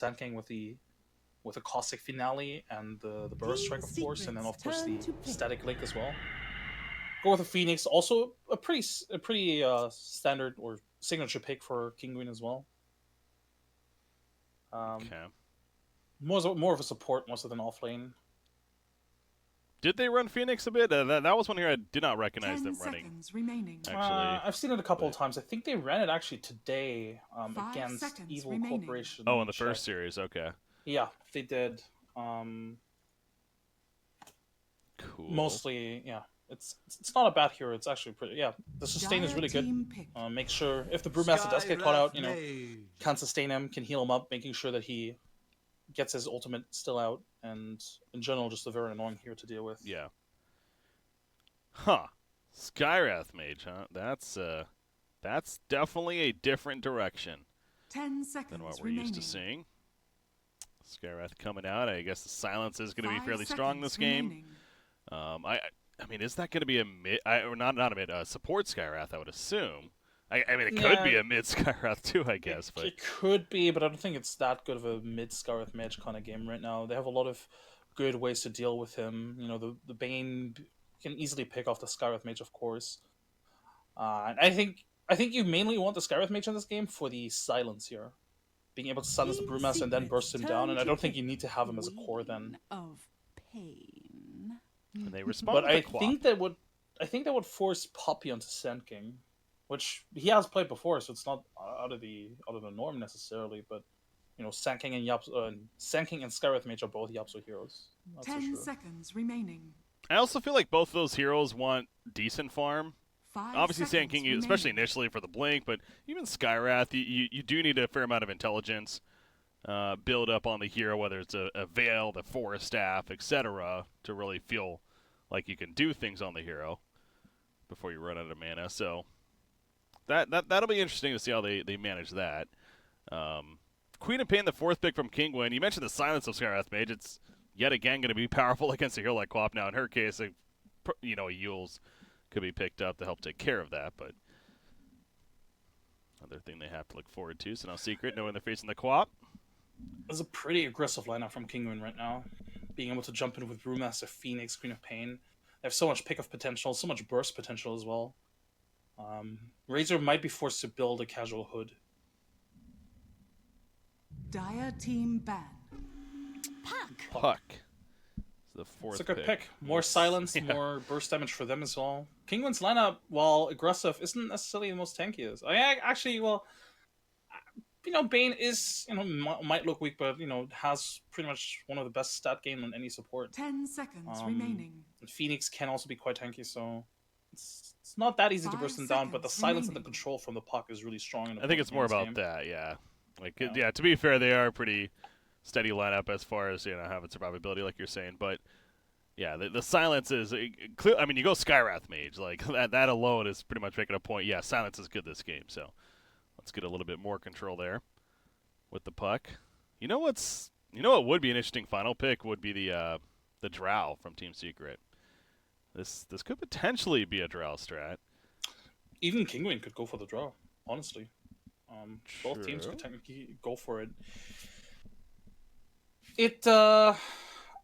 Sand King with the caustic finale and the burst strike, of course, and then of course the static link as well. Go with a Phoenix, also a pretty standard or signature pick for Kinguin as well. Okay. More of a support most of than off lane. Did they run Phoenix a bit? That was one here I did not recognize them running. Remaining. Actually, I've seen it a couple of times. I think they ran it actually today against Evil remaining. Corporation. oh, in the first series, okay. Yeah, they did. Cool. Mostly, yeah. It's not a bad hero. It's actually pretty. Yeah, the sustain is really good. Make sure if the Brewmaster does get caught out, can sustain him, can heal him up, making sure that he gets his ultimate still out, and in general, just a very annoying hero to deal with. Yeah. Huh. Skywrath Mage, huh? That's definitely a different direction 10 seconds than what we're remaining. used to seeing. Skywrath coming out. I guess the silence is going to be fairly strong this game. I mean, is that going to be a mid? Or not a mid. Support Skywrath, I would assume. I mean, it could be a mid Skywrath too, I guess. But it could be, but I don't think it's that good of a mid Skywrath Mage kind of game right now. They have a lot of good ways to deal with him. The Bane can easily pick off the Skywrath Mage, of course. And I think you mainly want the Skywrath Mage in this game for the silence here, being able to silence the Brewmaster and then burst him down. And I don't think you need to have him as a core then. Of pain. And they respond. But I think that would force Poppy onto Sand King, which he has played before, so it's not out of the norm necessarily. But Sand King and Skywrath Mage are both Yapso heroes. 10 seconds remaining. I also feel like both of those heroes want decent farm. Obviously, Sand King, especially initially for the blink, but even Skywrath, you do need a fair amount of intelligence. Build up on the hero, whether it's a Veil, the Forest Staff, etc., to really feel like you can do things on the hero before you run out of mana. So that'll be interesting to see how they manage that. Queen of Pain, the fourth pick from Kinguin. You mentioned the silence of Skywrath Mage. It's yet again going to be powerful against a hero like Quap. Now, in her case, a Yules could be picked up to help take care of that, but another thing they have to look forward to. So now Secret, knowing they're facing the Quap. It's a pretty aggressive lineup from Kinguin right now. Being able to jump in with Brewmaster, Phoenix, Queen of Pain. They have so much pick-off potential, so much burst potential as well. Razor might be forced to build a casual hood. Dire team ban. Puck. The fourth it's a good pick. More silence, more burst damage for them as well. Kinguin's lineup, while aggressive, isn't necessarily the most tankiest. Bane is, might look weak, but, has pretty much one of the best stat gain on any support. 10 seconds remaining. And Phoenix can also be quite tanky, so it's not that easy to burst them down, but the silence and the control from the puck is really strong. I think it's more about that, yeah. To be fair, they are a pretty steady lineup as far as, having survivability, like you're saying, but yeah, the silence is clear. I mean, you go Skywrath Mage, like that alone is pretty much making a point. Yeah, silence is good this game, so let's get a little bit more control there with the puck. You know what would be an interesting final pick would be the Drow from Team Secret. This could potentially be a Drow strat. Even Kinguin could go for the Drow, honestly. Both teams could technically go for it.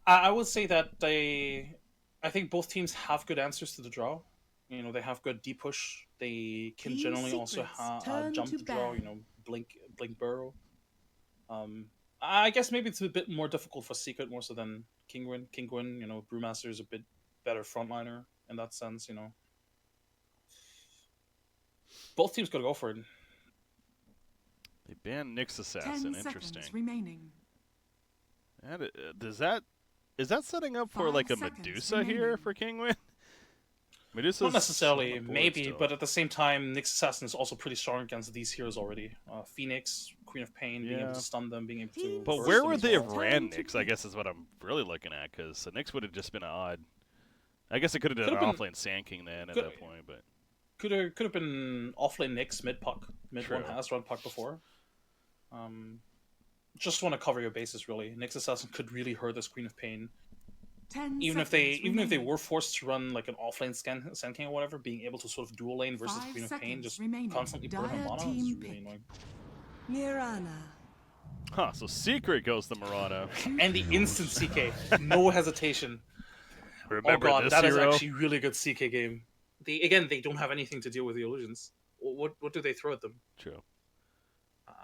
I would say that I think both teams have good answers to the draw. They have good deep push. They can generally also jump the draw. Blink burrow. I guess maybe it's a bit more difficult for Secret more so than Kinguin. Brewmaster is a bit better frontliner in that sense. Both teams could go for it. They banned Nyx Assassin. 10 Interesting. seconds remaining. Is that setting up for like a Medusa here for Kinguin? Medusa not necessarily, maybe, still. But at the same time, Nyx Assassin is also pretty strong against these heroes already. Phoenix, Queen of Pain, being able to stun them, being able to. But where would they have ran Nyx? I guess is what I'm really looking at, because Nyx would have just been odd. I guess it could have done an offlane Sand King then at that point, but could have been offlane Nyx mid puck, mid one has run puck before. Just want to cover your bases really. Nyx Assassin could really hurt this Queen of Pain. Even if they were forced to run like an offlane Sand King or whatever, being able to sort of dual lane versus Queen of Pain, just constantly burn her mana is really annoying. Mirana. Huh, so Secret goes the Murata. And the instant CK. No hesitation. Remember oh god, this that hero? is actually really good CK game. They don't have anything to deal with the illusions. What do they throw at them? True.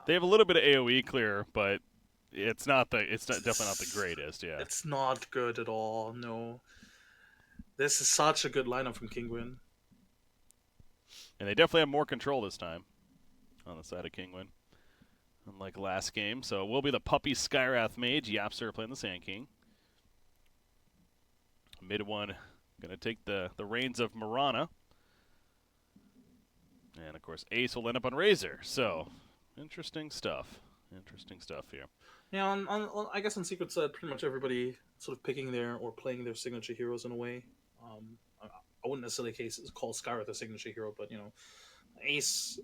They have a little bit of AoE clear, but it's definitely not the greatest, yeah. It's not good at all, no. This is such a good lineup from Kinguin. And they definitely have more control this time on the side of Kinguin, unlike last game. So it will be the Puppy Skyrath Mage. Yapster playing the Sand King. Mid one going to take the reins of Mirana. And, of course, Ace will end up on Razor. So, interesting stuff. Interesting stuff here. Yeah, I guess on Secret side, pretty much everybody sort of picking their or playing their signature heroes in a way. I wouldn't necessarily call Skyrath a signature hero, but, Ace,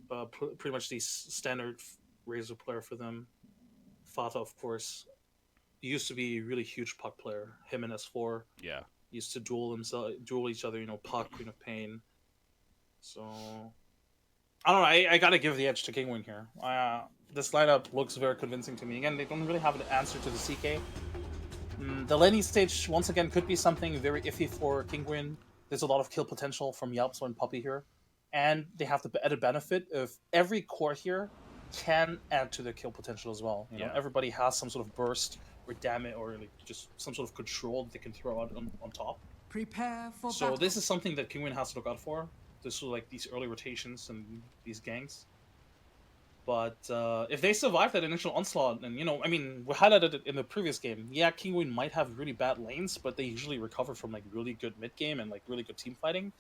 pretty much the standard Razor player for them. Fata, of course, used to be a really huge puck player. Him and S4 used to duel each other, puck, Queen of Pain. So, I don't know, I gotta give the edge to Kinguin here. This lineup looks very convincing to me. Again, they don't really have an answer to the CK. The laning stage, once again, could be something very iffy for Kinguin. There's a lot of kill potential from Yalpso and Puppy here. And they have the added benefit of every core here can add to their kill potential as well. You know, everybody has some sort of burst or damage or like just some sort of control that they can throw out on top. Prepare for So battle. this is something that Kinguin has to look out for. This sort of like these early rotations and these ganks. But if they survive that initial onslaught, and we highlighted it in the previous game. Yeah, Kinguin might have really bad lanes, but they usually recover from like really good mid game and like really good team fighting.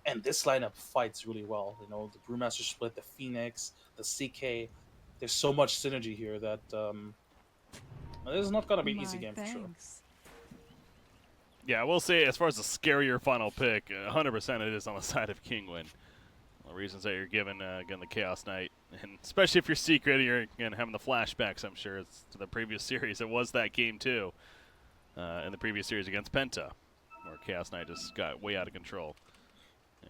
And this lineup fights really well. The Brewmaster split, the Phoenix, the CK. There's so much synergy here that this is not gonna be an easy game for sure. Yeah, I will say, as far as the scarier final pick, 100% it is on the side of Kinguin. The reasons that you're given, again, the Chaos Knight. And especially if you're Secret, you're again having the flashbacks, I'm sure, to the previous series. It was that game, too, in the previous series against Penta, where Chaos Knight just got way out of control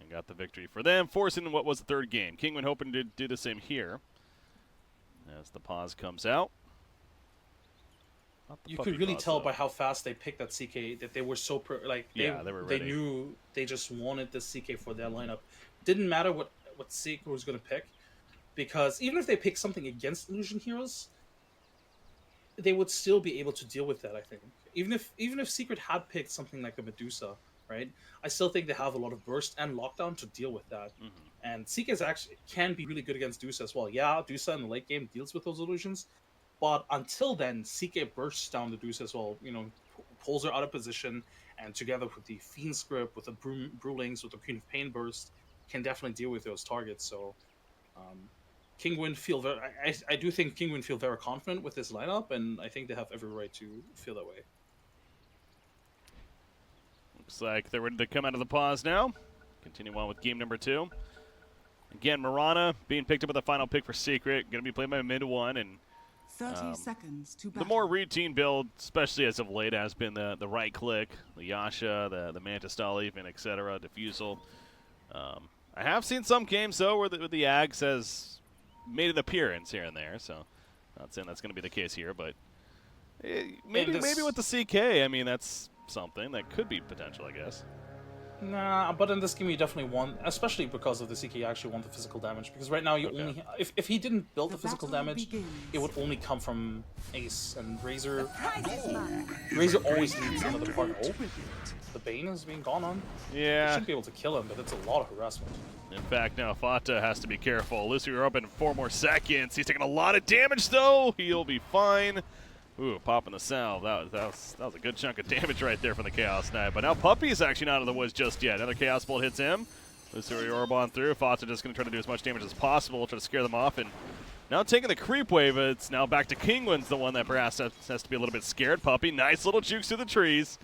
and got the victory for them, forcing what was the third game. Kinguin hoping to do the same here as the pause comes out. You could really tell by how fast they picked that CK that they were so they were ready. They knew they just wanted the CK for their lineup. Didn't matter what CK was going to pick, because even if they pick something against illusion heroes, they would still be able to deal with that. I think even if Secret had picked something like a Medusa, right? I still think they have a lot of burst and lockdown to deal with that. And CK actually can be really good against Dusa as well. Yeah, Dusa in the late game deals with those illusions. But until then, CK bursts down the Deuce as well, pulls her out of position, and together with the Fiend script, with the Brewlings, with the Queen of Pain burst, can definitely deal with those targets. So, Kinguin I do think Kinguin feel very confident with this lineup, and I think they have every right to feel that way. Looks like they're ready to come out of the pause now. Continue on with game number 2. Again, Mirana being picked up with the final pick for Secret, going to be played by mid one, and 30 seconds to battle. the more routine build, especially as of late, has been the right click, the Yasha, the Manta style even, etc., Diffusal. I have seen some games, though, where the Ags has made an appearance here and there, so not saying that's going to be the case here, but maybe with the CK, I mean, that's something that could be potential, I guess. Nah, but in this game you definitely want, especially because of the CK, you actually want the physical damage. Because right now you only, if he didn't build the physical damage, it would only come from Ace and Razor. Razor always needs another partner. Oh, the Bane is being gone on. Yeah. You shouldn't be able to kill him, but it's a lot of harassment. In fact, now Fata has to be careful. Lucy, we're up in 4 more seconds. He's taking a lot of damage, though. He'll be fine. Ooh, popping the salve. That was a good chunk of damage right there from the Chaos Knight. But now Puppy's actually not out of the woods just yet. Another Chaos Bolt hits him. Lucy Orbon through. Fata just going to try to do as much damage as possible, try to scare them off. And now taking the creep wave, it's now back to Kinguin's the one that perhaps has to be a little bit scared. Puppy, nice little jukes through the trees.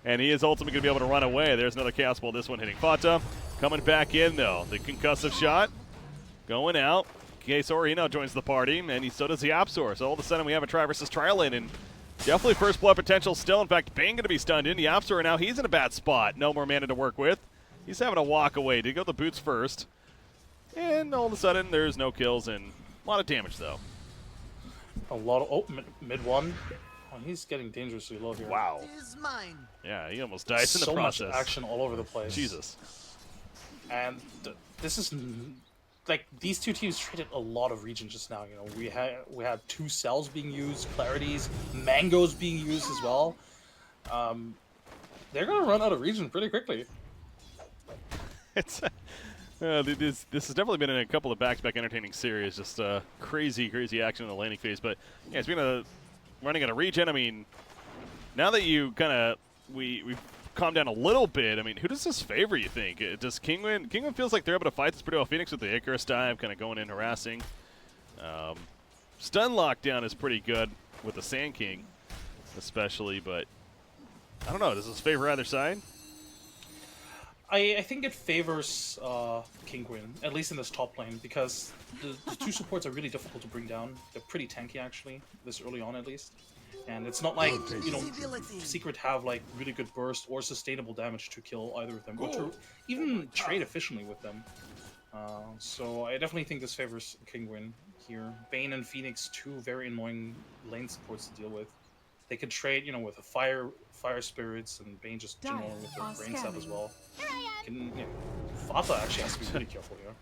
And he is ultimately going to be able to run away. There's another Chaos Bolt, this one hitting Fata. Coming back in, though. The concussive shot going out. Kesor now joins the party, and so does the Apsor. So all of a sudden we have a try versus trial lane, and definitely first blood potential still. In fact, Bane going to be stunned in. The Apsor now, he's in a bad spot. No more mana to work with. He's having to walk away. Did go the boots first. And all of a sudden, there's no kills and a lot of damage, though. A lot of mid one. Oh, he's getting dangerously low here. Wow. Yeah, he almost dies in the process. So much action all over the place. Jesus. And this is like these two teams traded a lot of region just now. You know, we had 2 cells being used, clarities, mangoes being used as well. They're gonna run out of region pretty quickly. It's this has definitely been in a couple of back-to-back entertaining series. Just crazy action in the laning phase. But yeah, speaking of running out of regen, I mean, now that you kind of we've calmed down a little bit. I mean, who does this favor? You think? Does Kinguin? Kinguin feels like they're able to fight this pretty well. Phoenix with the Icarus dive, kind of going in harassing. Stun lockdown is pretty good with the Sand King, especially. But I don't know. Does this favor either side? I think it favors Kinguin, at least in this top lane, because the 2 supports are really difficult to bring down. They're pretty tanky, actually, this early on at least. And it's not like, you know, Secret have like really good burst or sustainable damage to kill either of them, or to even trade efficiently with them. So I definitely think this favors Kinguin here. Bane and Phoenix, 2 very annoying lane supports to deal with. They could trade, you know, with a fire spirits, and Bane just generally with their brain stuff as well. Fata actually has to be really careful here.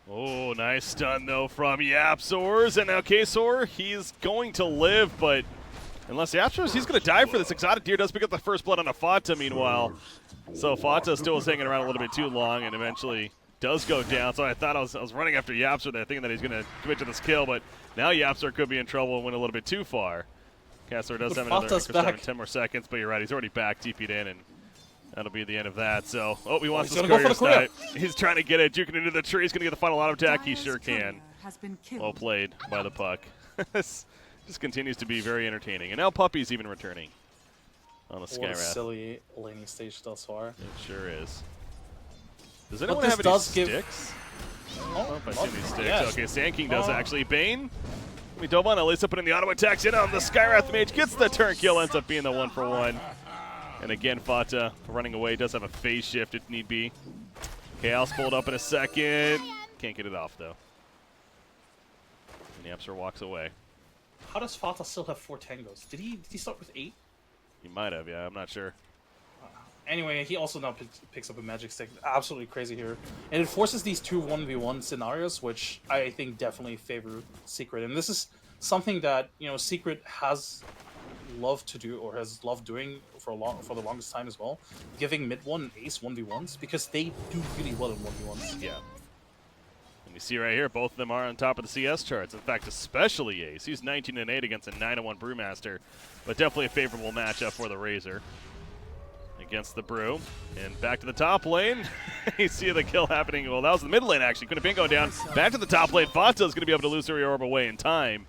Oh, nice stun though from Yapzors, and now Ksor, he's going to live, but unless Yapzors, he's going to die for this. Exotic Deer does pick up the first blood on a Fata meanwhile. So Fata still was hanging around a little bit too long and eventually does go down. So I thought I was running after Yapzor there, thinking that he's going to commit to this kill, but now Yapzor could be in trouble and went a little bit too far. Ksor does have another Icarus 10 more seconds, but you're right, he's already back, TP'd in, and that'll be the end of that. So, he wants this courier snipe. He's trying to get it, juking into the tree. He's going to get the final auto attack. He sure can. Well played by the puck. This just continues to be very entertaining. And now Puppy's even returning on the Skywrath. What a silly laning stage thus far. It sure is. Does anyone have any sticks? I don't know if I see any sticks. Yeah. Okay, Sand King does actually. Bane. We double on, at least putting the auto attacks in on the Skywrath Mage. Gets the turn kill, ends up being the 1-for-1. And again, Fata running away, does have a phase shift if need be. Chaos pulled up in a second. Can't get it off, though. And Yapzor walks away. How does Fata still have 4 tangos? Did he start with 8? He might have, yeah, I'm not sure. Anyway, he also now picks up a magic stick. Absolutely crazy here. And it forces these 2 1v1 scenarios, which I think definitely favor Secret. And this is something that, you know, Secret has loved to do, or has loved doing for the longest time as well, giving mid 1 and ace 1v1s, because they do really well in 1v1s. Yeah. And you see right here, both of them are on top of the CS charts. In fact, especially Ace. He's 19-8 against a 9-1 Brewmaster, but definitely a favorable matchup for the Razor against the Brew. And back to the top lane. You see the kill happening. Well, that was the mid lane, actually. Couldn't have been going down. Back to the top lane. Fata's going to be able to lose the Orb away in time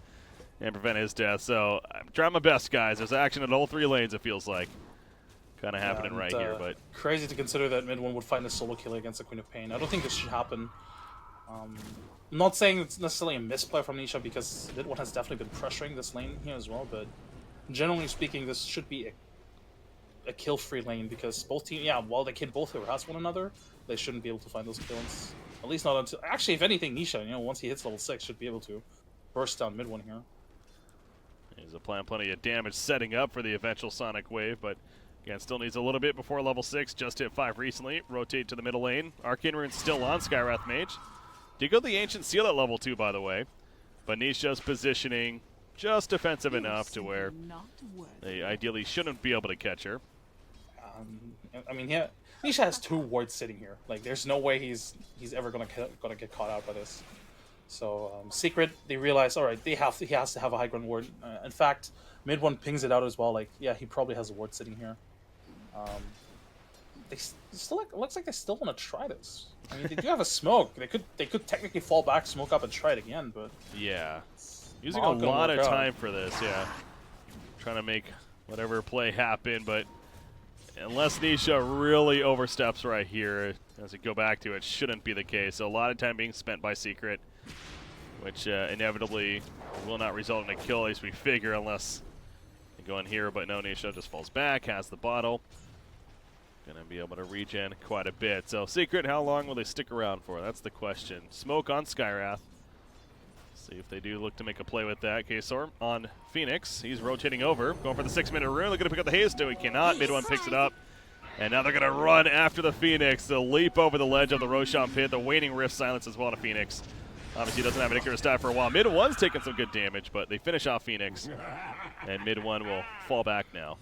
and prevent his death. So I'm trying my best, guys. There's action in all 3 lanes, it feels like. Kind of happening right here, but crazy to consider that mid 1 would find a solo kill against the Queen of Pain. I don't think this should happen. I'm not saying it's necessarily a misplay from Nisha, because mid 1 has definitely been pressuring this lane here as well, but generally speaking, this should be a kill-free lane, because both teams, yeah, while they can both harass one another, they shouldn't be able to find those kills. At least not until, actually, if anything, Nisha, you know, once he hits level 6, should be able to burst down mid 1 here. He's applying plenty of damage setting up for the eventual Sonic Wave, but again, still needs a little bit before level 6. Just hit 5 recently. Rotate to the middle lane. Arcane Rune's still on Skywrath Mage. Did go the Ancient Seal at level 2, by the way. But Nisha's positioning just defensive enough to where they ideally shouldn't be able to catch her. I mean, yeah, Nisha has 2 wards sitting here. Like, there's no way he's ever gonna get caught out by this. So Secret, they realize, all right, he has to have a high ground ward. In fact, mid 1 pings it out as well. Like, yeah, he probably has a ward sitting here. They still looks like they still want to try this. I mean, they do have a smoke. They could technically fall back, smoke up, and try it again. But yeah, using a lot of time for this. Yeah, trying to make whatever play happen, but unless Nisha really oversteps right here, as we go back to it, shouldn't be the case. So a lot of time being spent by Secret, which inevitably will not result in a kill, as we figure, unless they go in here. But no, Nisha just falls back, has the bottle. Gonna be able to regen quite a bit. So Secret, how long will they stick around for? That's the question. Smoke on Skywrath. See if they do look to make a play with that. Kesor on Phoenix. He's rotating over, going for the 6-minute rune. They're going to pick up the haste. He cannot. Mid one picks it up. And now they're going to run after the Phoenix. They'll leap over the ledge of the Roshan pit. The waning rift silence as well to Phoenix. Obviously doesn't have an Icarus dive for a while. Mid one's taking some good damage, but they finish off Phoenix. And mid one will fall back now.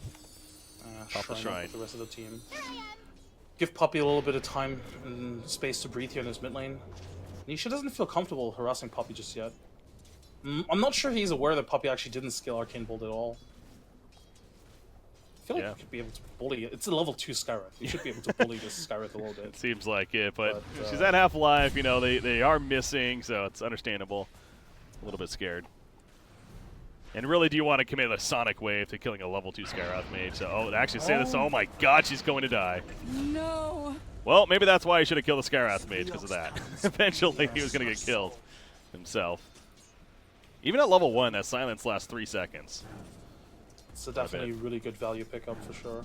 Off the shrine. The rest of the team. Give Puppy a little bit of time and space to breathe here in his mid lane. Nisha doesn't feel comfortable harassing Puppy just yet. I'm not sure he's aware that Puppy actually didn't skill Arcane Bolt at all. I feel like he could be able to bully it. It's a level 2 Skywrath. You should be able to bully this Skywrath a little bit. It seems like it, but she's at half life. You know, they are missing, so it's understandable. A little bit scared. And really, do you want to commit a Sonic Wave to killing a level 2 Skywrath mage? So, actually say this. Oh my God, she's going to die. No. Well, maybe that's why he should have killed the Skywrath mage, because of that. Eventually, he was going to get killed himself. Even at level 1, that silence lasts 3 seconds. It's a definitely really good value pickup for sure.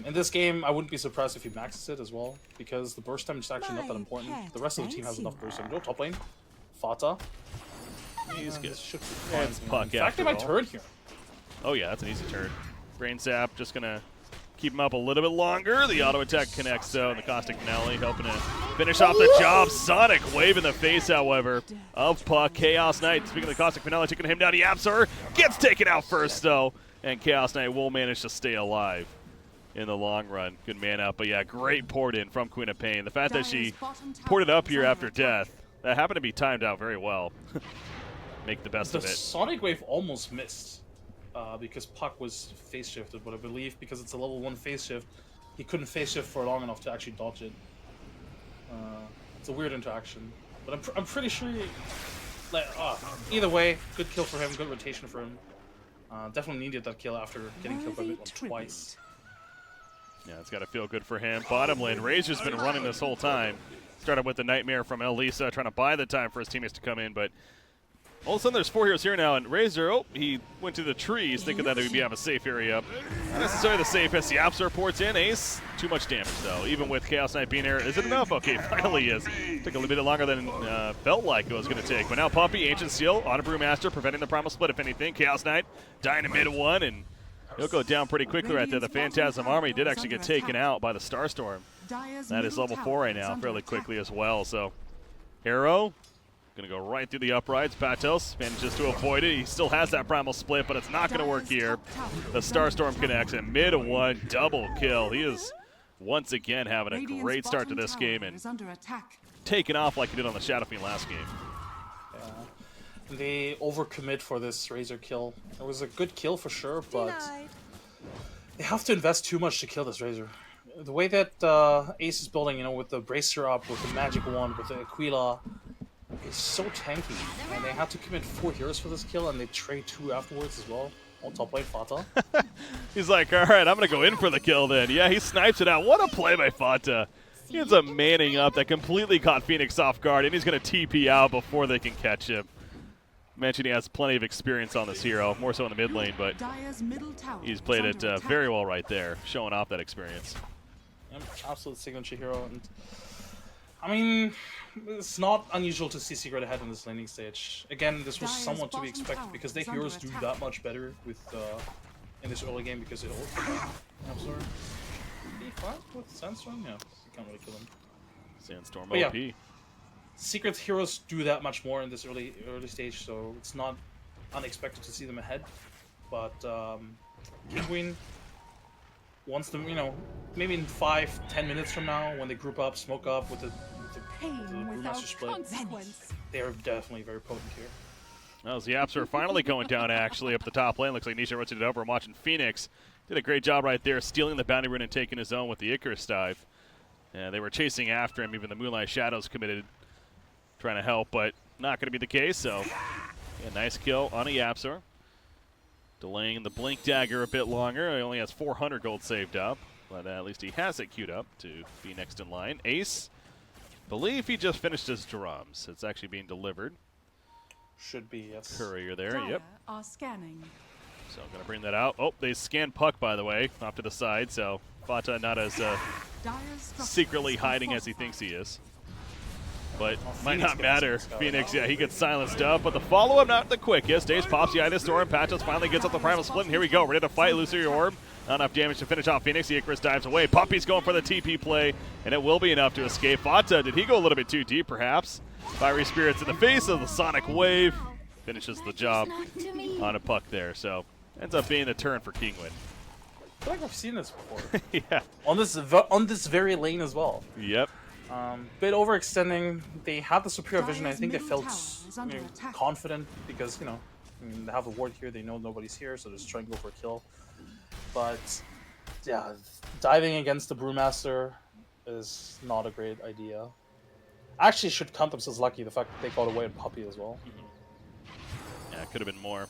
In this game, I wouldn't be surprised if he maxes it as well, because the burst damage is actually not that important. The rest of the team has enough burst damage. Go top lane. Fata. He's good. Should be fine. It's Puck In fact, they might turn here. Oh yeah, that's an easy turn. Brain Sap just gonna keep him up a little bit longer. The auto attack connects though, and the Caustic Finale helping to finish off the job. Sonic Wave in the face, however, of Puck. Chaos Knight, speaking of the Caustic Finale, taking him down. Yapsor gets taken out first though, and Chaos Knight will manage to stay alive in the long run. Good man up, but yeah, great port in from Queen of Pain. The fact that she ported up here after death, that happened to be timed out very well. Make the best of it. The Sonic Wave almost missed because Puck was phase shifted, but I believe because it's a level 1 phase shift, he couldn't phase shift for long enough to actually dodge it. It's a weird interaction, but I'm pretty sure either way, good kill for him, good rotation for him. Definitely needed that kill after getting killed by mid one twice. Yeah, it's got to feel good for him. Bottom lane, Razor's been running this whole time. Started with the Nightmare from Elisa, trying to buy the time for his teammates to come in, but all of a sudden there's 4 heroes here now, and Razor, he went to the trees thinking that he would have a safe area. Not necessarily the safest. The Yapsor ports in. Ace, too much damage though, even with Chaos Knight being there. Is it enough? Okay, finally is. Took a little bit longer than felt like it was going to take. But now Puppy, Ancient Seal, Auto Brewmaster, preventing the Primal Split if anything. Chaos Knight dying in mid one, and he'll go down pretty quickly right there. The Phantasm Army did actually get taken out by the Starstorm. That is level 4 right now, fairly quickly as well. So, Hero gonna go right through the uprights. Patos manages to avoid it. He still has that Primal Split, but it's not gonna work here. The Starstorm connects, and mid one double kill. He is once again having a great start to this game and taking off like he did on the Shadow Fiend last game. Yeah. They overcommit for this Razor kill. It was a good kill for sure, but they have to invest too much to kill this Razor. The way that Ace is building, you know, with the Bracer up, with the Magic Wand, with the Aquila, it's so tanky, and they have to commit 4 heroes for this kill, and they trade 2 afterwards as well. On top lane, Fata. He's like, all right, I'm going to go in for the kill then. Yeah, he snipes it out. What a play by Fata. He ends up manning up that completely caught Phoenix off guard, and he's going to TP out before they can catch him. Mentioned he has plenty of experience on this hero, more so in the mid lane, but he's played it very well right there, showing off that experience. Yep, absolute signature hero. And I mean, it's not unusual to see Secret ahead in this laning stage. Again, this was somewhat to be expected because their heroes do that much better with in this early game because it also absorb. D5 with Sandstorm? Yeah, you can't really kill him. Sandstorm but OP. Yeah, Secret heroes do that much more in this early stage, so it's not unexpected to see them ahead. But Kinguin wants them, you know, maybe in 5-10 minutes from now when they group up, smoke up with the Brewmaster split, they are definitely very potent here. Well, the Yaps are finally going down actually up the top lane. Looks like Nisha rotated over and watching Phoenix. Did a great job right there, stealing the bounty rune and taking his own with the Icarus dive. And they were chasing after him, even the Moonlight Shadows committed, trying to help, but not going to be the case. So, yeah, nice kill on a Yapsor. Delaying the Blink Dagger a bit longer. He only has 400 gold saved up, but at least he has it queued up to be next in line. Ace, believe he just finished his drums. It's actually being delivered. Should be, yes. Courier there, yep. Are scanning. So I'm going to bring that out. Oh, they scanned Puck, by the way, off to the side, so Fata not as secretly hiding as he thinks he is. but might Phoenix not gets matter. silenced out. Phoenix, yeah, he gets silenced up, but the follow-up not the quickest. Ace pops the Itis Storm. Patches finally gets up the Primal Split, and here we go. Ready to fight Illusory Orb. Not enough damage to finish off Phoenix. The Icarus dives away. Puppy's going for the TP play, and it will be enough to escape. Fata, did he go a little bit too deep, perhaps? Fiery Spirits in the face of the Sonic Wave. Finishes the job on a puck there, so ends up being a turn for Kinguin. I feel like I've seen this before. Yeah. On this very lane as well. Yep. Bit overextending. They had the superior vision. I Dire's think they middle felt tower is under attack. confident because, I mean, they have a ward here. They know nobody's here, so they're just trying to go for a kill. But, yeah, diving against the Brewmaster is not a great idea. Actually, should count themselves lucky, the fact that they got away with Puppy as well. Yeah, it could have been more.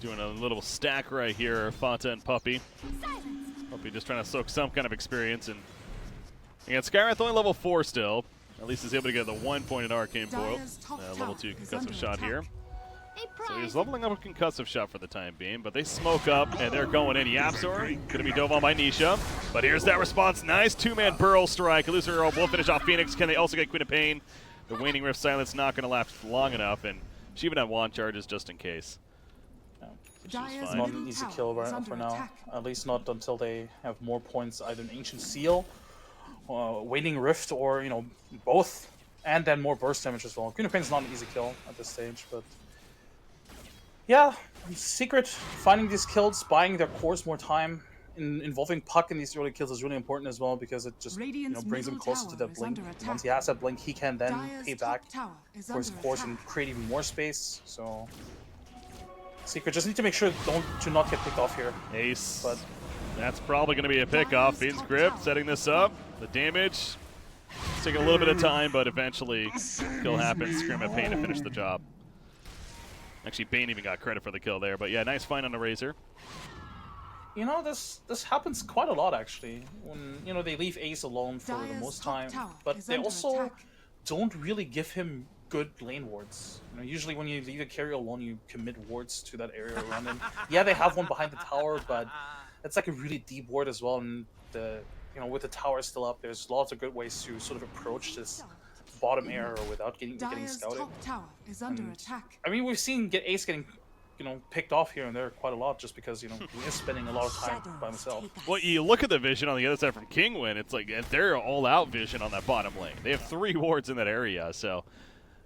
Doing a little stack right here, Fata and Puppy. Puppy just trying to soak some kind of experience. And again, Skywrath only level 4 still. At least he's able to get the 1 point in Arcane Foil. Level 2 concussive shot here. So he's leveling up a concussive shot for the time being, but they smoke up and they're going in. Yapzor gonna be dove on by Nisha, but here's that response. Nice two-man burrow strike. Illusory Orb will finish off Phoenix. Can they also get Queen of Pain? The Waning Rift Silence not gonna last long enough, and she even had wand charges just in case. So she's Not fine. an easy kill right for now. At least not until they have more points, either an Ancient Seal, Waning Rift, or both, and then more burst damage as well. Queen of Pain is not an easy kill at this stage, but yeah, Secret finding these kills, buying their cores more time, involving Puck in these early kills is really important as well because it just brings him closer to that blink. Once he has that blink, he can then pay back for his cores and create even more space. So Secret just need to make sure to not get picked off here. Ace. But that's probably going to be a pickoff. Fiend's Grip setting this up. The damage. It's taking a little bit of time, but eventually kill happens. Scream at Pain to finish the job. Actually, Bane even got credit for the kill there, but yeah, nice find on the Razor. This happens quite a lot actually. When they leave Ace alone for the most time, but they also don't really give him good lane wards. Usually when you leave a carry alone, you commit wards to that area around him. Yeah, they have one behind the tower, but it's like a really deep ward as well. And with the tower still up, there's lots of good ways to sort of approach this bottom area without getting scouted. I mean, we've seen Ace getting picked off here and there quite a lot just because he is spending a lot of time by himself. Well, you look at the vision on the other side from Kinguin, it's like they're all out vision on that bottom lane. They have 3 wards in that area, so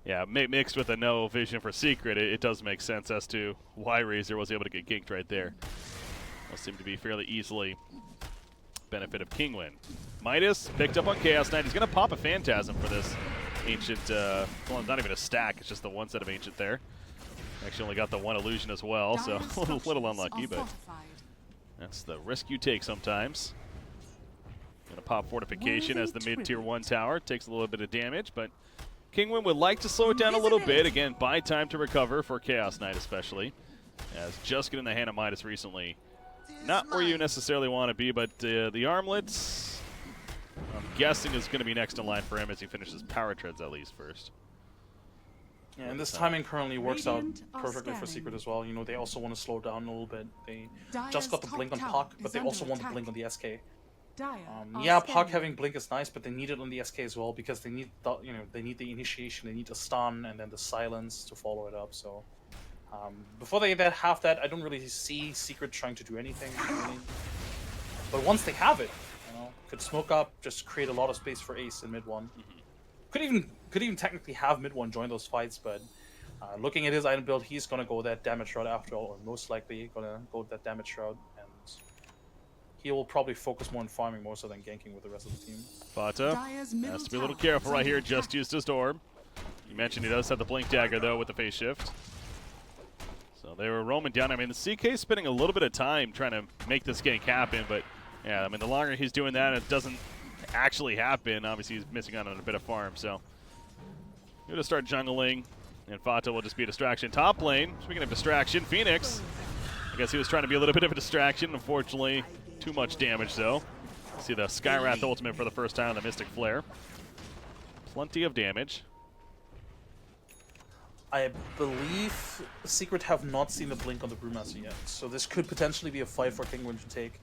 yeah, mixed with a no vision for Secret, it does make sense as to why Razor was able to get ganked right there. Those seem to be fairly easily benefit of Kinguin. Midas picked up on Chaos Knight. He's going to pop a Phantasm for this Ancient, well, not even a stack, it's just the one set of Ancient there. Actually only got the one illusion as well, so a little unlucky, but that's the risk you take sometimes. Gonna pop Fortification as the mid-tier 1 tower. Takes a little bit of damage, but Kinguin would like to slow it down a little bit. Again, buy time to recover for Chaos Knight especially. As just getting the hand of Midas recently. Not where you necessarily want to be, but the armlets, I'm guessing, is going to be next in line for him as he finishes Power Treads at least first. Yeah, and this timing currently works out perfectly for Secret as well. They also want to slow down a little bit. They just got the blink on Puck, but they also want the blink on the SK. Yeah, Puck having blink is nice, but they need it on the SK as well because they need the, they need the initiation, they need the stun, and then the silence to follow it up. So before they have that, I don't really see Secret trying to do anything. Really. But once they have it, could smoke up, just create a lot of space for Ace in mid 1. Could even technically have mid 1 join those fights, but looking at his item build, he's gonna go that damage route after all, or most likely gonna go that damage route, and he will probably focus more on farming more so than ganking with the rest of the team. Fata has to be a little careful right here. Just used his orb. You mentioned he does have the blink dagger though with the phase shift. So they were roaming down. I mean, the CK spending a little bit of time trying to make this gank happen, but yeah, I mean, the longer he's doing that, it doesn't actually happen. Obviously, he's missing out on a bit of farm, so he'll just start jungling, and Fata will just be a distraction. Top lane, speaking of distraction, Phoenix. I guess he was trying to be a little bit of a distraction. Unfortunately, too much damage, though. See the Skywrath ultimate for the first time on the Mystic Flare. Plenty of damage. I believe Secret have not seen the blink on the Brewmaster yet, so this could potentially be a fight for Kinguin to take.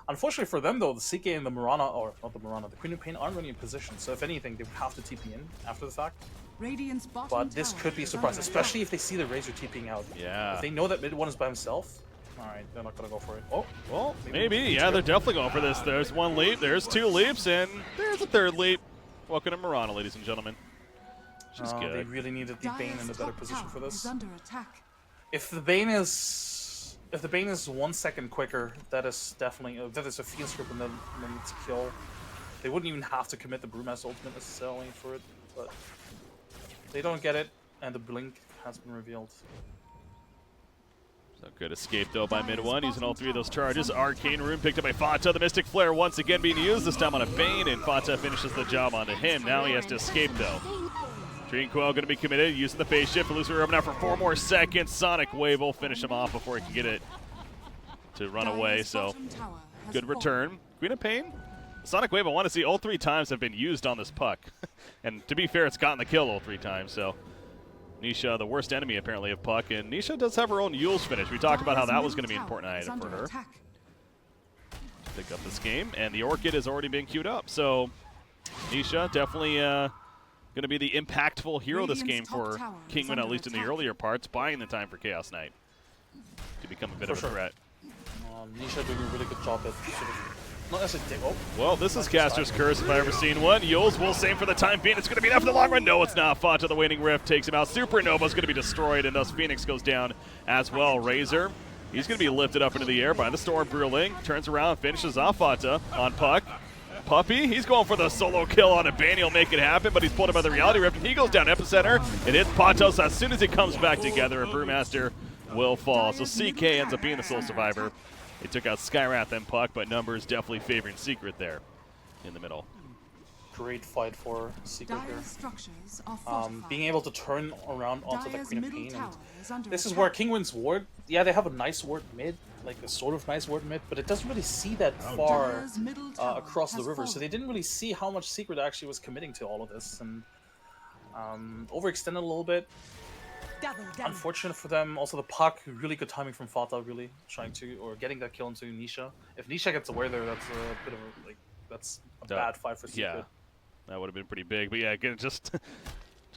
Unfortunately for them, though, the CK and the Mirana, or not the Mirana, the Queen of Pain aren't really in position. So if anything, they would have to TP in after the fact. Radiant's bottom But this tower could be a is surprise, under especially if they see the Razor TPing out. Yeah. If they know that mid one is by himself, alright, they're not going to go for it. Oh, well, maybe. Yeah, they're definitely going for this. There's one leap, there's two leaps, and there's a third leap. Welcome to Mirana, ladies and gentlemen. She's good. They really needed the Bane in a better position for this. Is under attack. If the Bane is 1 second quicker, that is definitely that is a field script and then it's a kill. They wouldn't even have to commit the Brewmaster ultimate necessarily for it, but they don't get it, and the blink has been revealed. So good escape though by mid one, using all three of those charges. Arcane Rune picked up by Fata. The Mystic Flare once again being used, this time on a Bane, and Fata finishes the job onto him. Now he has to escape though. Dreamcoil going to be committed, using the phase shift. Illusory Orb now for 4 more seconds. Sonic Wave will finish him off before he can get it to run away, so good return. Queen of Pain, Sonic Wave, I want to see all 3 times have been used on this puck. And to be fair, it's gotten the kill all 3 times, so Nisha, the worst enemy apparently of puck, and Nisha does have her own Yule's finish. We talked about how that was going to be an important item for her. Pick up this game, and the Orchid has already been queued up, so Nisha definitely going to be the impactful hero this game for Kinguin, at least in the earlier parts, buying the time for Chaos Knight to become a bit of a threat. Nisha doing a really good job at sort of not necessarily well, this is Caster's Curse if I ever seen one. Yules will save for the time being. It's going to be enough in the long run. No, it's not. Fata, the Waning Rift, takes him out. Supernova's going to be destroyed, and thus Phoenix goes down as well. Razor, he's going to be lifted up into the air by the Storm Brewling. Turns around, finishes off Fata on puck. Puppy, he's going for the solo kill on a Bane. He'll make it happen, but he's pulled up by the Reality Rift. He goes down Epicenter. It hits Patos. As soon as he comes back together, a Brewmaster will fall. So CK ends up being the sole survivor. They took out Skywrath and Puck, but numbers definitely favoring Secret there in the middle. Great fight for Secret here. Being able to turn around onto the Queen of Pain. And this is where Kinguin's ward, yeah, they have a nice ward mid, like a sort of nice ward mid, but it doesn't really see that far across the river, so they didn't really see how much Secret actually was committing to all of this, and overextended a little bit. Unfortunate for them. Also the puck, really good timing from Fata, really trying to, or getting that kill into Nisha. If Nisha gets away there, that's a bit of a, like, that's a bad fight for Secret. Yeah, that would have been pretty big, but yeah, again, just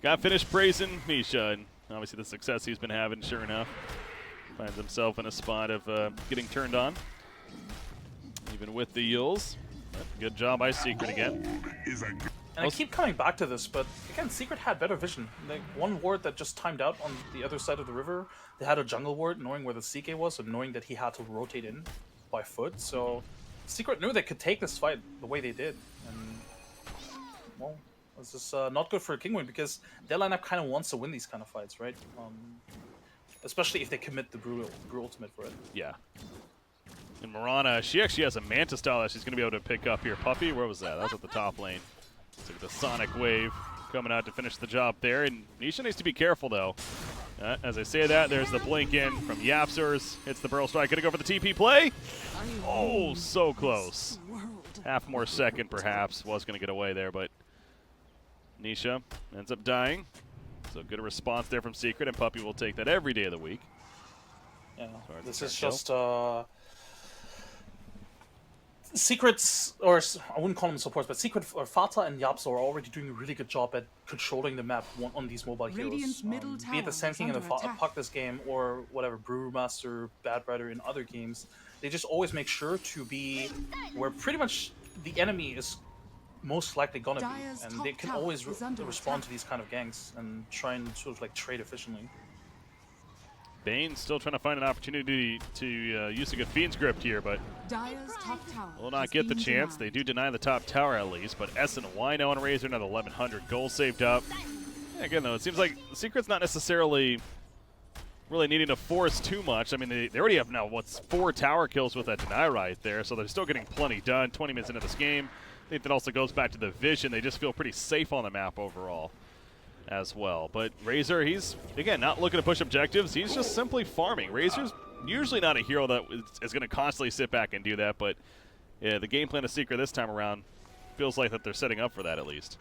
got finished praising Nisha, and obviously the success he's been having, sure enough. Finds himself in a spot of getting turned on, even with the Yules. Good job by Secret again. And I keep coming back to this, but again, Secret had better vision. Like one ward that just timed out on the other side of the river, they had a jungle ward knowing where the CK was and knowing that he had to rotate in by foot. So Secret knew they could take this fight the way they did. And, well, this is not good for Kinguin because their lineup kind of wants to win these kind of fights, right? Especially if they commit the Brew ultimate for it. Yeah. And Mirana, she actually has a Manta style that she's going to be able to pick up here. Puppy, where was that? That was at the top lane. So the Sonic Wave coming out to finish the job there. And Nisha needs to be careful, though. As I say that, there's the blink in from Yapsers. Hits the Burrow Strike. Going to go for the TP play. Oh, so close. Half more second, perhaps. Was going to get away there, but Nisha ends up dying. So good response there from Secret, and Puppy will take that every day of the week. Yeah, this is just Secrets, or I wouldn't call them supports, but Secret or Fata and Yapso are already doing a really good job at controlling the map on these mobile heroes. Be it the Sand King in the Puck this game, or whatever, Brewmaster, Bad Rider in other games, they just always make sure to be where pretty much the enemy is most likely gonna be, and they can always respond to these kind of ganks and try and sort of like trade efficiently. Bane still trying to find an opportunity to use a good Fiend's Grip here, but will not get the chance. They do deny the top tower at least, but S and Y now on Razor, another 1,100 gold saved up. Yeah, again, though, it seems like Secret's not necessarily really needing to force too much. I mean, they already have now, what's 4 tower kills with that deny right there, so they're still getting plenty done 20 minutes into this game. I think that also goes back to the vision. They just feel pretty safe on the map overall as well. But Razor, he's, again, not looking to push objectives. He's just simply farming. Razor's usually not a hero that is going to constantly sit back and do that, but yeah, the game plan of Secret this time around feels like that they're setting up for that at least.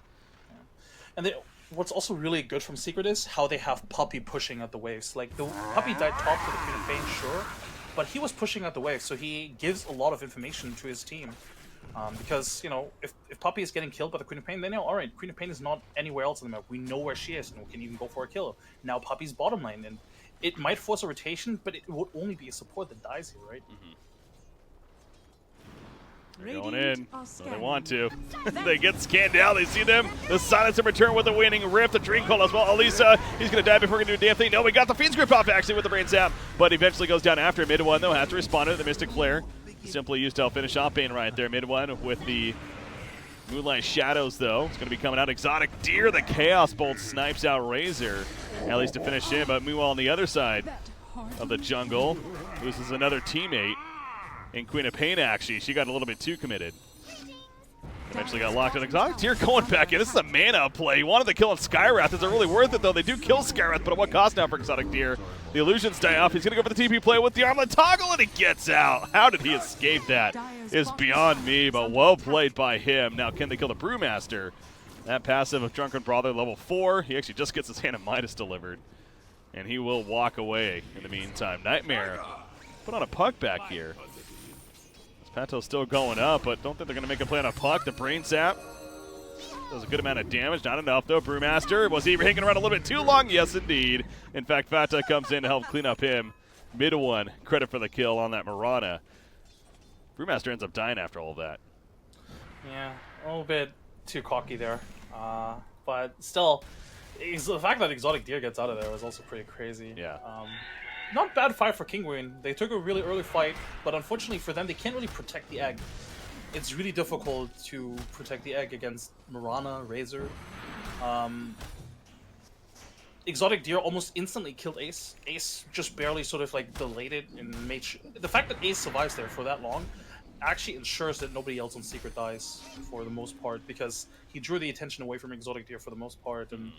And what's also really good from Secret is how they have Puppy pushing at the waves. Like, the Puppy died top to the Queen of Pain, sure, but he was pushing out the wave, so he gives a lot of information to his team. Because, you know, if Puppey is getting killed by the Queen of Pain, they know, alright, Queen of Pain is not anywhere else on the map. We know where she is, and we can even go for a kill. Now Puppey's bottom lane, and it might force a rotation, but it would only be a support that dies here, right? They're going in. So they want to. They get scanned out. They see them. The silence in return with the winning rift. The drink call as well. Alisa, he's going to die before he can do a damn thing. No, we got the Fiend's Grip off actually with the Brain Sap, but eventually goes down after. Mid one, though, has to respond to the Mystic Flare. Simply used to help finish off Bane right there. Mid one with the Moonlight Shadows, though. It's going to be coming out. Exotic Deer, the Chaos Bolt snipes out Razor, at least to finish him. But meanwhile, on the other side of the jungle, loses another teammate. And Queen of Pain, actually, she got a little bit too committed. Eventually got locked in. Exotic Deer going back in. This is a mana play. He wanted to kill on Skywrath. Is it really worth it, though? They do kill Skywrath, but at what cost now for Exotic Deer? The illusions die off. He's going to go for the TP play with the armlet toggle, and he gets out. How did he escape that is beyond me, but well played by him. Now, can they kill the Brewmaster? That passive of Drunken Brawler, level 4. He actually just gets his Hand of Midas delivered, and he will walk away in the meantime. Nightmare put on a puck back here. Pato's still going up, but don't think they're going to make a play on a puck. The Brain Sap does a good amount of damage. Not enough, though. Brewmaster, was he hanging around a little bit too long? Yes, indeed. In fact, Fata comes in to help clean up him. Mid one, credit for the kill on that Marana. Brewmaster ends up dying after all of that. Yeah, a little bit too cocky there. But still, the fact that Exotic Deer gets out of there was also pretty crazy. Yeah. Not bad fight for Kinguin. They took a really early fight, but unfortunately for them, they can't really protect the egg. It's really difficult to protect the egg against Marana, Razor. Exotic Deer almost instantly killed Ace. Ace just barely sort of like delayed it and made sure. The fact that Ace survives there for that long actually ensures that nobody else on Secret dies for the most part, because he drew the attention away from Exotic Deer for the most part. And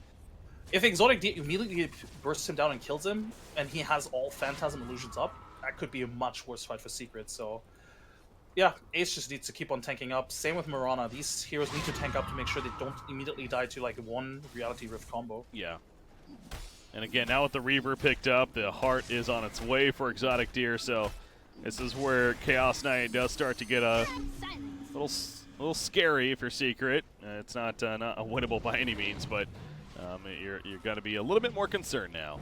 if Exotic Deer immediately bursts him down and kills him, and he has all Phantasm Illusions up, that could be a much worse fight for Secret. So, yeah, Ace just needs to keep on tanking up. Same with Marana. These heroes need to tank up to make sure they don't immediately die to like one Reality Rift combo. Yeah. And again, now with the Reaver picked up, the heart is on its way for Exotic Deer, so this is where Chaos Knight does start to get a little scary for Secret. It's not not winnable by any means, but you're going to be a little bit more concerned now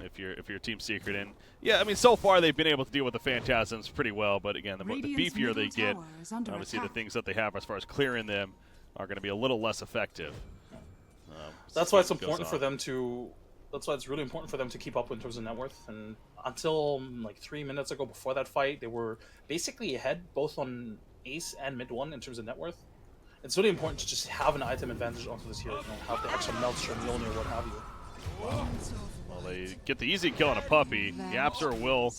if you're Team Secret. And yeah, I mean, so far they've been able to deal with the Phantasms pretty well, but again, the beefier they get, obviously the things that they have as far as clearing them are going to be a little less effective. That's why it's important for them to. That's why it's really important for them to keep up in terms of net worth. And until like 3 minutes ago, before that fight, they were basically ahead both on Ace and mid one in terms of net worth. It's really important to just have an item advantage onto this hero. You know, have the extra Meltster, Mjolnir, what have you. Well, they get the easy kill on a puppy. The Yapster will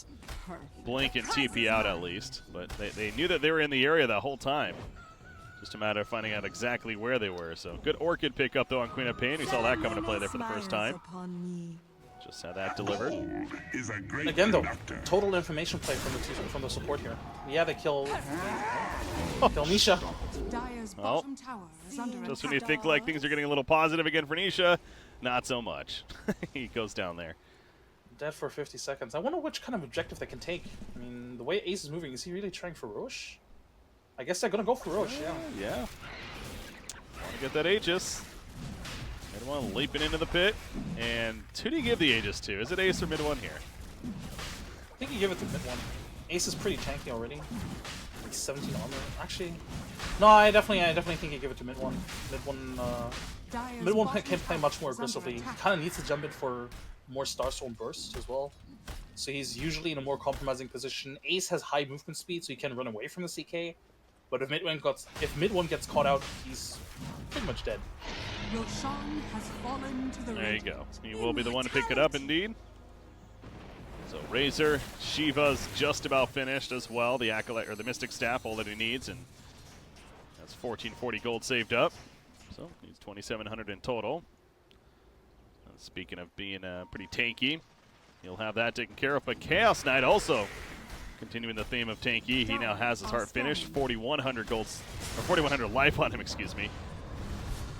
blink and TP out at least, but they knew that they were in the area that whole time. Just a matter of finding out exactly where they were. So good Orchid pickup though on Queen of Pain. We saw that come into play there for the first time. Just had that delivered. Again though, total information play from the support here. Yeah, they kill Nisha. Well, just when you think like things are getting a little positive again for Nisha, not so much. He goes down there. Dead for 50 seconds. I wonder which kind of objective they can take. I mean, the way Ace is moving, is he really trying for Roche? I guess they're gonna go for Roche, yeah. Yeah. Want to get that Aegis. Mid one leaping into the pit. And who do you give the Aegis to? Is it Ace or mid one here? I think you give it to mid one. Ace is pretty tanky already. Like 17 armor. Actually, no, I definitely think you give it to mid one. Mid one can play much more aggressively. He kind of needs to jump in for more Starstone burst as well. So he's usually in a more compromising position. Ace has high movement speed, so he can run away from the CK. But if mid one gets caught out, he's pretty much dead. There you go. He will be the one to pick it up, indeed. So Razor, Shiva's just about finished as well. The Acolyte or the Mystic Staff, all that he needs, and that's 1440 gold saved up. So he's 2,700 in total. Speaking of being pretty tanky, he'll have that taken care of. But Chaos Knight also continuing the theme of tanky. He now has his heart finished. 4,100 golds, or 4,100 life on him, excuse me.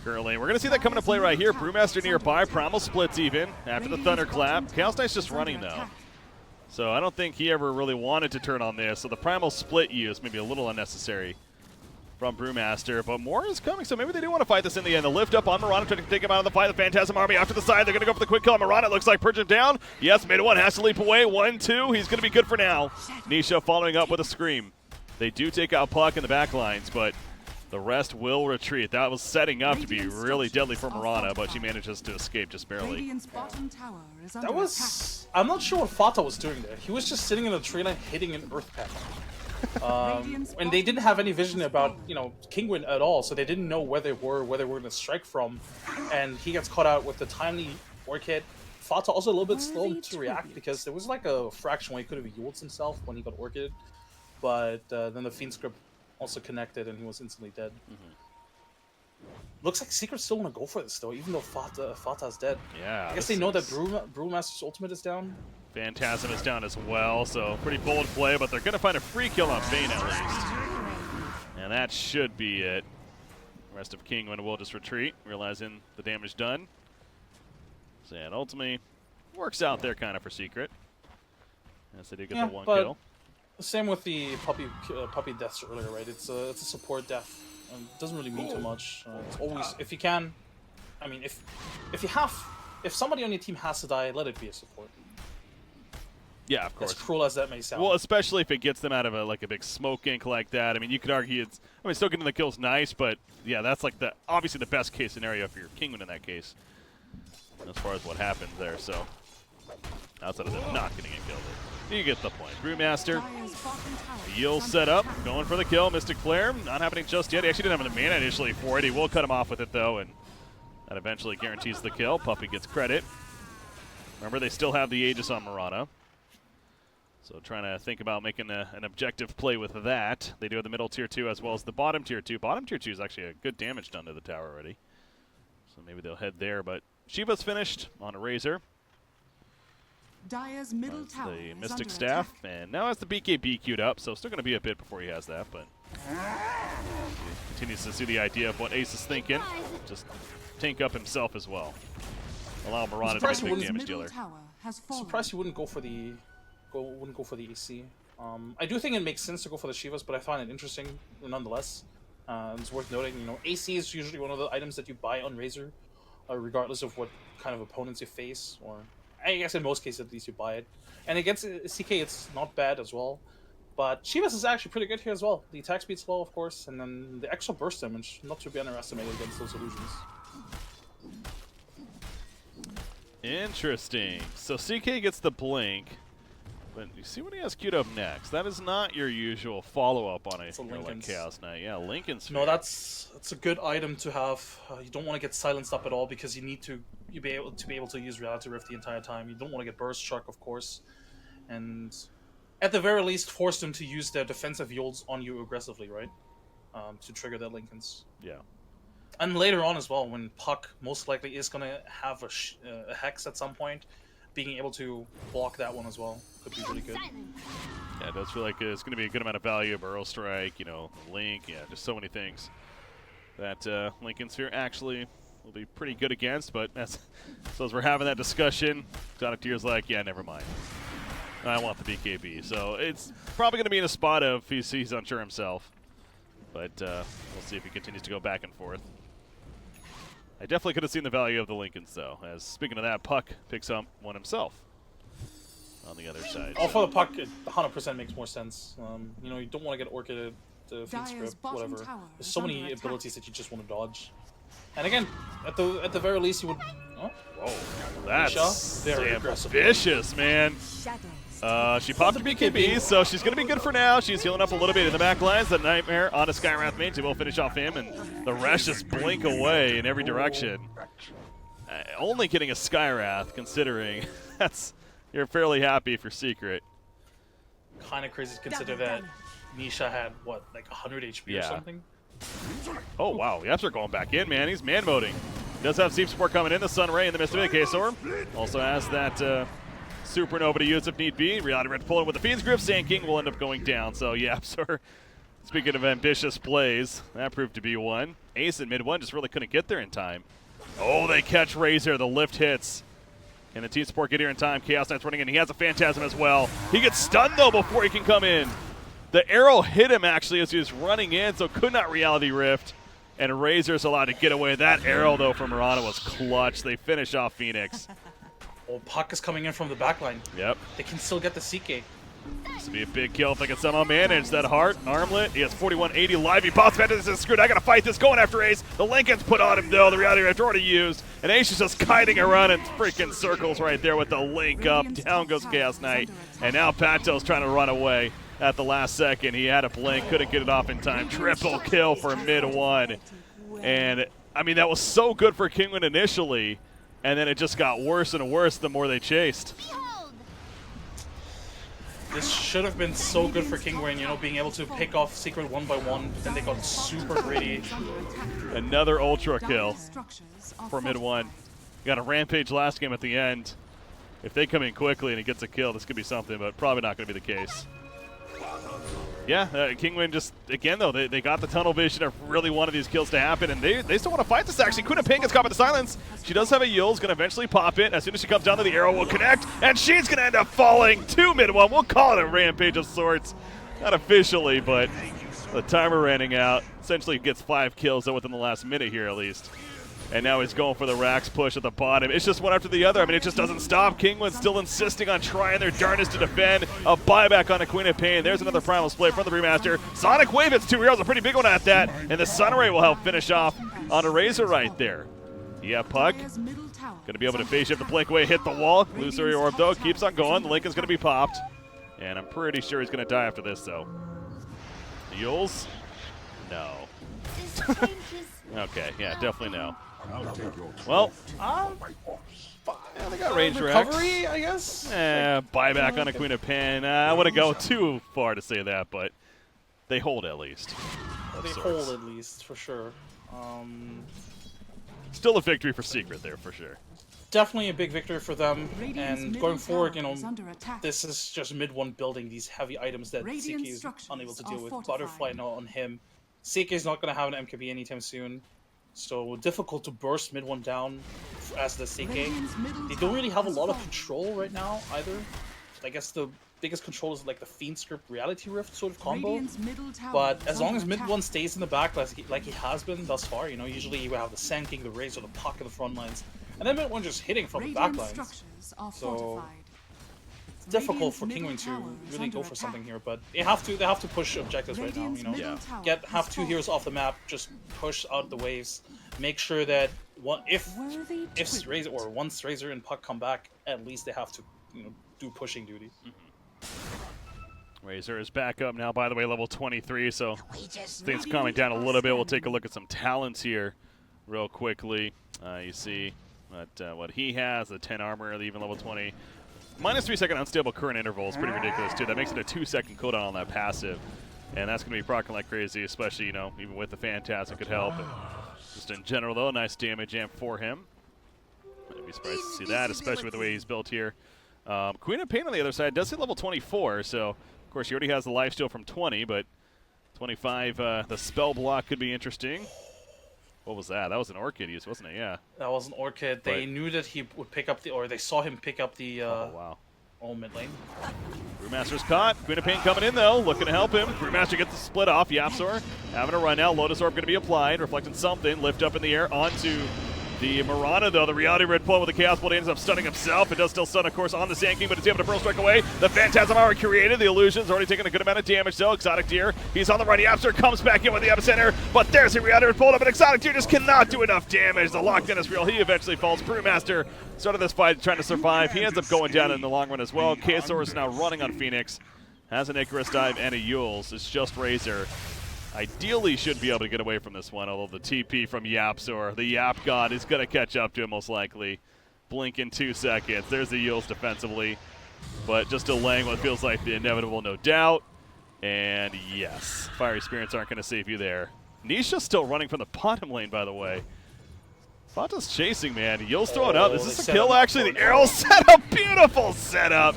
Currently, we're going to see that come into play right here. Brewmaster nearby. Primal splits even after the Thunderclap. Chaos Knight's just running, though. So I don't think he ever really wanted to turn on this. So the primal split use may be a little unnecessary from Brewmaster, but more is coming, so maybe they do want to fight this in the end. The lift up on Mirana, trying to take him out of the fight. The Phantasm Army after the side. They're going to go for the quick kill. Mirana looks like purging down. Yes, mid one has to leap away. 1-2. He's going to be good for now. Nisha following up with a scream. They do take out Puck in the back lines, but the rest will retreat. That was setting up to be really deadly for Mirana, but she manages to escape just barely. That was... I'm not sure what Fata was doing there. He was just sitting in a tree line hitting an Earth Pack. And they didn't have any vision about, you know, Kinguin at all, so they didn't know where they were going to strike from. And he gets caught out with the timely Orchid. Fata also a little bit slow to react because there was like a fraction where he could have yielded himself when he got Orchid. But then the Fiend Script also connected and he was instantly dead. Looks like Secret still want to go for this though, even though Fata's dead. Yeah. I guess they know that Brewmaster's ultimate is down. Phantasm is down as well, so pretty bold play, but they're going to find a free kill on Bane at least. And that should be it. The rest of Kinguin will just retreat, realizing the damage done. So yeah, it ultimately works out there kind of for Secret. As they do get the one kill. Same with the puppy deaths earlier, right? It's a support death. It doesn't really mean too much. It's always, if you can, I mean, if somebody on your team has to die, let it be a support. Yeah, of course. As cruel as that may sound. Well, especially if it gets them out of a big smoke ink like that. I mean, you could argue it's. I mean, still getting the kill's nice, but yeah, that's like obviously the best case scenario for your Kinguin in that case, as far as what happens there. So outside of them not getting it killed, you get the point. Brewmaster, Yeel set up, going for the kill. Mystic Flare, not happening just yet. He actually didn't have the mana initially for it. He will cut him off with it though, and that eventually guarantees the kill. Puppy gets credit. Remember, they still have the Aegis on Mirana. So trying to think about making an objective play with that. They do have the middle tier 2 as well as the bottom tier 2. Bottom tier 2 is actually a good damage done to the tower already. So maybe they'll head there, but Shiva's finished on a Razor. Dire's middle tower the Mystic Staff, and now has the BKB queued up, so still going to be a bit before he has that, but he continues to see the idea of what Ace is thinking. Just tank up himself as well. Allow Mirana to be a big damage dealer. Surprised he wouldn't go for the AC. I do think it makes sense to go for the Shivas, but I find it interesting nonetheless. It's worth noting, you know, AC is usually one of the items that you buy on Razor, regardless of what kind of opponents you face, or I guess in most cases at least you buy it. And against CK it's not bad as well, but Shivas is actually pretty good here as well. The attack speed's low, of course, and then the extra burst damage, not to be underestimated against those illusions. Interesting. So CK gets the blink. But you see what he has queued up next. That is not your usual follow-up on a hero like Chaos Knight. Yeah, Lincoln Sphere. No, that's a good item to have. You don't want to get silenced up at all because you need to be able to use Reality Rift the entire time. You don't want to get burst struck, of course, and at the very least force them to use their defensive yields on you aggressively, right? To trigger their Lincolns. Yeah. And later on as well, when Puck most likely is gonna have a hex at some point, being able to block that one as well could be really good. Yeah, it does feel like it's going to be a good amount of value. Burrow Strike, you know, Link, yeah, just so many things that Lincoln Sphere actually will be pretty good against. But as we're having that discussion, Exotic Tier's like, yeah, never mind. I want the BKB. So it's probably going to be in a spot of he's unsure himself. But we'll see if he continues to go back and forth. I definitely could have seen the value of the Lincolns, though. As speaking of that, Puck picks up one himself on the other side. Oh, for the Puck, it 100% makes more sense. You know, you don't want to get Orchid, Fiend Script, whatever. There's so many abilities that you just want to dodge. And again, at the very least, you would. Oh, whoa, that's very aggressive. Vicious, man. She popped her BKB, so she's going to be good for now. She's healing up a little bit in the back lines. The Nightmare on a Skywrath main. She will finish off him, and the rest just blink away in every direction. Only getting a Skywrath, considering you're fairly happy if you're Secret. Kind of crazy to consider that Nisha had, what, like 100 HP or something? Oh, wow. The Eps are going back in, man. He's man-moding. He does have Seep Support coming in. The Sun Ray in the midst of it. K-Sword also has that Supernova to use if need be. Reality Red pulling with the Fiend's Grip. Sand King will end up going down. So, yeah, sir. Speaking of ambitious plays, that proved to be one. Ace in mid one just really couldn't get there in time. Oh, they catch Razor. The lift hits. Can the team support get here in time? Chaos Knight's running in. He has a Phantasm as well. He gets stunned, though, before he can come in. The arrow hit him, actually, as he was running in, so could not Reality Rift. And Razor's allowed to get away. That arrow, though, from Murata was clutch. They finish off Phoenix. Oh, Puck is coming in from the backline. Yep. They can still get the CK. This would be a big kill if they can somehow manage that heart. Armlet, he has 4180 live. He pops back to this. Screwed. I gotta fight this. Going after Ace. The Lincoln's put on him, though. The Reality Rift already used. And Ace is just kiting around in freaking circles right there with the link up. Down goes Chaos Knight. And now Pato's trying to run away at the last second. He had a blink, couldn't get it off in time. Triple kill for mid one. And, I mean, that was so good for Kinguin initially. And then it just got worse and worse the more they chased. This should have been so good for Kinguin, you know, being able to pick off Secret one by one, but then they got super greedy. Another Ultra kill for mid one. Got a Rampage last game at the end. If they come in quickly and he gets a kill, this could be something, but probably not going to be the case. Yeah, Kinguin just, again, though, they got the tunnel vision of really wanted these kills to happen, and they still want to fight this, actually. Queen of Pain gets caught by the silence. She does have a Yule's going to eventually pop it. As soon as she comes down to the arrow, will connect, and she's going to end up falling to mid one. We'll call it a Rampage of sorts. Not officially, but the timer running out. Essentially gets 5 kills, though, within the last minute here, at least. And now he's going for the Rax push at the bottom. It's just one after the other. I mean, it just doesn't stop. Kinguin's still insisting on trying their darnest to defend. A buyback on a Queen of Pain. There's another Primal Split from the Brewmaster. Sonic Wave, it's 2 heroes. A pretty big one at that. And the Sunray will help finish off on a Razor right there. Yeah, Puck. Going to be able to phase shift the blink away, hit the wall. Illusory Orb, though, keeps on going. The Lincoln's going to be popped. And I'm pretty sure he's going to die after this, though. Yules? No. Okay, yeah, definitely no. Well, yeah, they got range recovery, I guess? Buyback on a Queen of Pain. I wouldn't go too far to say that, but they hold at least. They hold at least, for sure. Still a victory for Secret there, for sure. Definitely a big victory for them, and going forward, you know, this is just mid one building these heavy items that CK is unable to deal with. Butterfly now on him. CK is not going to have an MKB anytime soon. So difficult to burst mid one down as the CK. They don't really have a lot of control right now either. I guess the biggest control is like the Fiend Script Reality Rift sort of combo. But as long as mid one stays in the back like he has been thus far, you know, usually you have the Sand King, the Razor, the Puck in the front lines, and then mid one just hitting from the back lines. So it's difficult for Kinguin to really go for something here, but they have to push objectives right now. You know, have 2 heroes off the map, just push out the waves, make sure that if Razor or once Razor and Puck come back, at least they have to do pushing duty. Razor is back up now, by the way, level 23, so things calming down a little bit. We'll take a look at some talents here real quickly. You see what he has, the 10 armor, even level 20. Minus 3 second unstable current interval is pretty ridiculous, too. That makes it a 2 second cooldown on that passive. And that's going to be proccing like crazy, especially, you know, even with the Phantasm could help. And just in general, though, nice damage amp for him. I'd be surprised to see that, especially with the way he's built here. Queen of Pain on the other side does hit level 24, so, of course, he already has the lifesteal from 20, but 25, the spell block could be interesting. What was that? That was an Orchid use, wasn't it? Yeah. That was an Orchid. They knew that he would pick up or they saw him pick up the mid lane. Brewmaster's caught. Queen of Pain coming in, though, looking to help him. Brewmaster gets the split off. Yapzor having a run now. Lotus Orb going to be applied, reflecting something. Lift up in the air onto the Mirana, though. The Reality Red pull with the Chaos Bolt ends up stunning himself. It does still stun, of course, on the Sand King, but it's able to Pearl Strike away. The Phantasm Hour created. The Illusion's already taken a good amount of damage, though. Exotic Deer, he's on the run. Yapzor comes back in with the Epicenter, but there's the Reality Red pulled up, and Exotic Deer just cannot do enough damage. The lockdown is real. He eventually falls. Brewmaster started this fight trying to survive. He ends up going down in the long run as well. Chaosaurus now running on Phoenix. Has an Icarus dive and a Yules. It's just Razor. Ideally should be able to get away from this one, although the TP from Yapzor, the Yap God, is going to catch up to him most likely. Blink in 2 seconds. There's the Yules defensively, but just delaying what feels like the inevitable, no doubt. And yes, Fiery Spirits aren't going to save you there. Nisha's still running from the bottom lane, by the way. Fata's chasing, man. Yules throwing up. Is this a kill, actually? The arrow setup, beautiful setup.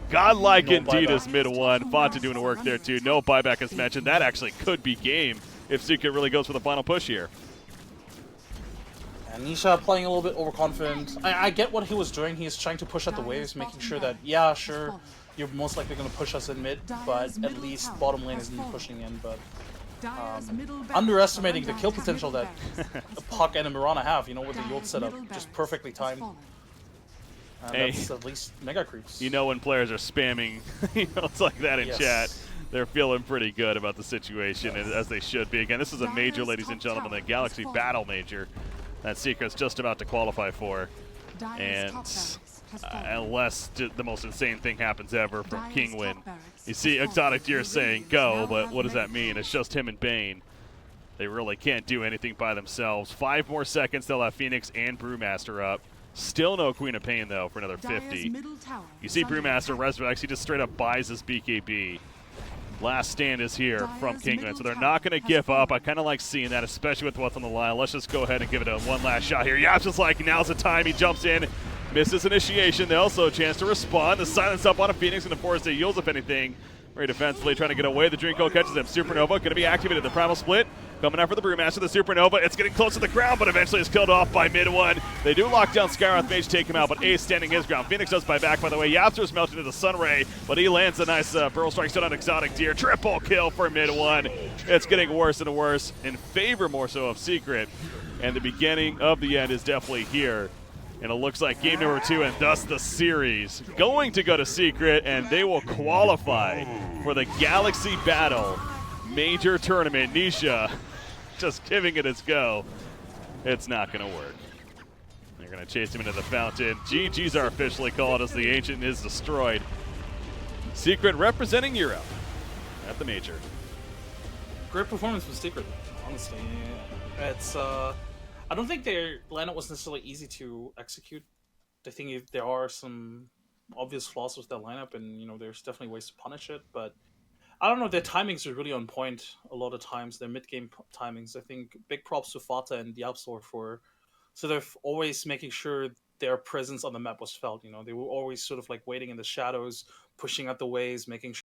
Godlike indeed is mid one. Fata doing the work there too. No buyback as mentioned. That actually could be game if Secret really goes for the final push here. Nisha playing a little bit overconfident. I get what he was doing. He is trying to push at the waves, making sure that, yeah, sure, you're most likely going to push us in mid, but at least bottom lane isn't pushing in. But underestimating the kill potential that Puck and Mirana have, with the Yolt setup, just perfectly timed. And that's at least mega creeps. When players are spamming it's like that in chat, they're feeling pretty good about the situation, as they should be. Again, this is a major, ladies and gentlemen, the Galaxy Battle Major that Secret's just about to qualify for. And unless the most insane thing happens ever from Kinguin, you see Exotic Deer saying go, but what does that mean? It's just him and Bane. They really can't do anything by themselves. 5 more seconds, they'll have Phoenix and Brewmaster up. Still no Queen of Pain, though, for another 50. You see Brewmaster resurrects. He just straight up buys his BKB. Last stand is here from Kinguin, so they're not going to give up. I kind of like seeing that, especially with what's on the line. Let's just go ahead and give it a one last shot here. Yap's just like, now's the time. He jumps in, misses initiation. They also a chance to respond. The silence up on a Phoenix, and of course they yields, if anything. Very defensively trying to get away. The Drinko catches him. Supernova going to be activated. The Primal Split coming out for the Brewmaster. The Supernova, it's getting close to the ground, but eventually is killed off by mid one. They do lock down Skyroth Mage, take him out, but Ace standing his ground. Phoenix does buy back, by the way. Yapster's melted into Sunray, but he lands a nice Burrow Strike still on Exotic Deer. Triple kill for mid one. It's getting worse and worse, in favor more so of Secret. And the beginning of the end is definitely here. And it looks like game number 2, and thus the series going to go to Secret, and they will qualify for the Galaxy Battle Major Tournament. Nisha just giving it its go. It's not going to work. They're going to chase him into the fountain. GG's are officially called as the Ancient is destroyed. Secret representing Europe at the Major. Great performance from Secret, honestly. It's I don't think their lineup was necessarily easy to execute. I think there are some obvious flaws with their lineup, and there's definitely ways to punish it. But I don't know, their timings are really on point a lot of times. Their mid-game timings. I think big props to Fata and Diabsor for sort of always making sure their presence on the map was felt. They were always sort of like waiting in the shadows, pushing out the waves, making sure